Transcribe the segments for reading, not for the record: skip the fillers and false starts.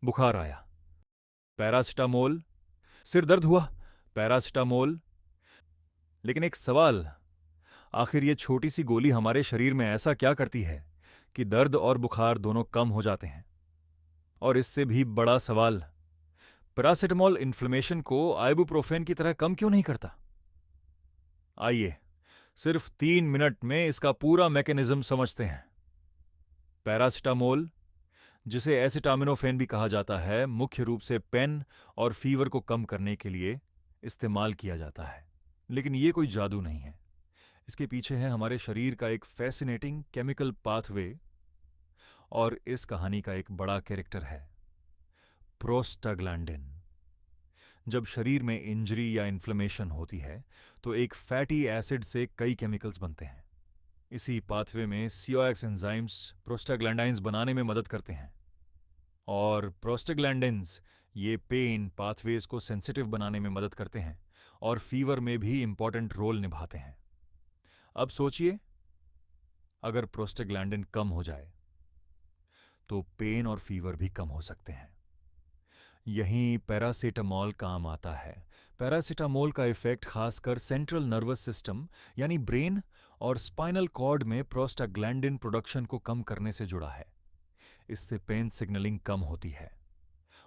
बुखार आया, पैरासिटामोल। सिर दर्द हुआ, पैरासिटामोल। लेकिन एक सवाल, आखिर ये छोटी सी गोली हमारे शरीर में ऐसा क्या करती है कि दर्द और बुखार दोनों कम हो जाते हैं? और इससे भी बड़ा सवाल, पैरासिटामोल इन्फ्लेमेशन को आइबुप्रोफेन की तरह कम क्यों नहीं करता? आइए सिर्फ 3 मिनट में इसका पूरा मैकेनिज्म समझते हैं। पैरासिटामोल, जिसे एसिटामिनोफेन भी कहा जाता है, मुख्य रूप से पेन और फीवर को कम करने के लिए इस्तेमाल किया जाता है। लेकिन ये कोई जादू नहीं है। इसके पीछे है हमारे शरीर का एक फैसिनेटिंग केमिकल पाथवे, और इस कहानी का एक बड़ा कैरेक्टर है प्रोस्टाग्लैंडिन। जब शरीर में इंजरी या इन्फ्लेमेशन होती है तो एक फैटी एसिड से कई केमिकल्स बनते हैं। इसी पाथवे में सीओएक्स एंजाइम्स प्रोस्टाग्लैंडाइंस बनाने में मदद करते हैं, और प्रोस्टाग्लैंडिन्स ये पेन पाथवेज को सेंसिटिव बनाने में मदद करते हैं और फीवर में भी इंपॉर्टेंट रोल निभाते हैं। अब सोचिए, अगर प्रोस्टाग्लैंडिन कम हो जाए तो पेन और फीवर भी कम हो सकते हैं। यहीं पैरासीटामोल काम आता है। पैरासीटामोल का इफेक्ट खासकर सेंट्रल नर्वस सिस्टम यानी ब्रेन और स्पाइनल कॉर्ड में प्रोस्टाग्लैंडिन प्रोडक्शन को कम करने से जुड़ा है। इससे पेन सिग्नलिंग कम होती है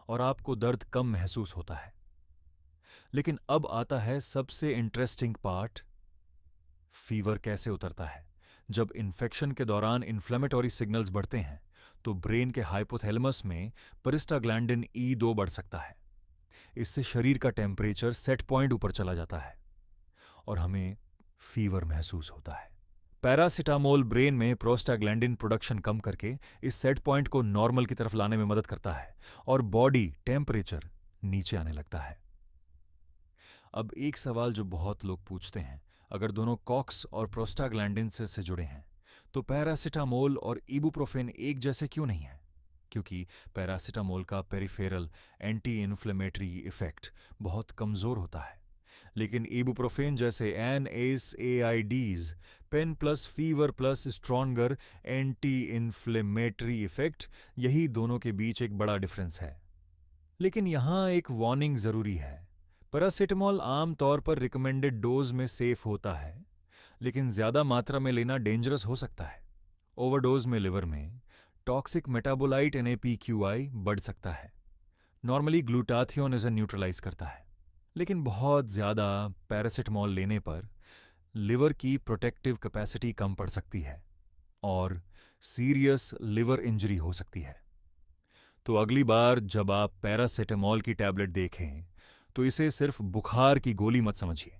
और आपको दर्द कम महसूस होता है। लेकिन अब आता है सबसे इंटरेस्टिंग पार्ट, फीवर कैसे उतरता है। जब इन्फेक्शन के दौरान इन्फ्लेमेटरी सिग्नल्स बढ़ते हैं तो ब्रेन के हाइपोथैलेमस में प्रोस्टाग्लैंडिन E2 बढ़ सकता है। इससे शरीर का टेम्परेचर सेट पॉइंट ऊपर चला जाता है और हमें फीवर महसूस होता है। पैरासिटामोल ब्रेन में प्रोस्टाग्लैंडिन प्रोडक्शन कम करके इस सेट पॉइंट को नॉर्मल की तरफ लाने में मदद करता है और बॉडी टेम्परेचर नीचे आने लगता है। अब एक सवाल जो बहुत लोग पूछते हैं, अगर दोनों कॉक्स और प्रोस्टाग्लैंडिन से जुड़े हैं तो पैरासिटामोल और इबुप्रोफेन एक जैसे क्यों नहीं है? क्योंकि पैरासिटामोल का पेरिफेरल एंटी इन्फ्लेमेटरी इफेक्ट बहुत कमजोर होता है, लेकिन इबुप्रोफेन जैसे NSAIDs, pain plus fever plus stronger anti inflammatory effect, यही दोनों के बीच एक बड़ा डिफरेंस है। लेकिन यहाँ एक वार्निंग जरूरी है। पैरासिटामोल आमतौर पर रिकमेंडेड डोज में सेफ होता है, लेकिन ज्यादा मात्रा में लेना डेंजरस हो सकता है। ओवरडोज में लिवर में टॉक्सिक मेटाबोलाइट NAPQI बढ़ सकता है। नॉर्मली ग्लूटाथियोन इसे न्यूट्रलाइज करता है, लेकिन बहुत ज्यादा पैरासिटामोल लेने पर लिवर की प्रोटेक्टिव कैपेसिटी कम पड़ सकती है और सीरियस लिवर इंजरी हो सकती है। तो अगली बार जब आप पैरासिटामोल की टैबलेट देखें तो इसे सिर्फ बुखार की गोली मत समझिए।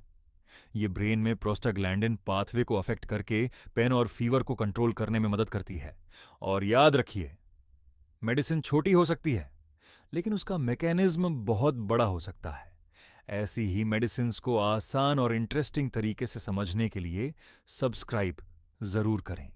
ये ब्रेन में प्रोस्टाग्लैंडिन पाथवे को अफेक्ट करके पेन और फीवर को कंट्रोल करने में मदद करती है। और याद रखिए, मेडिसिन छोटी हो सकती है लेकिन उसका मैकेनिज्म बहुत बड़ा हो सकता है। ऐसी ही मेडिसिन्स को आसान और इंटरेस्टिंग तरीके से समझने के लिए सब्सक्राइब जरूर करें।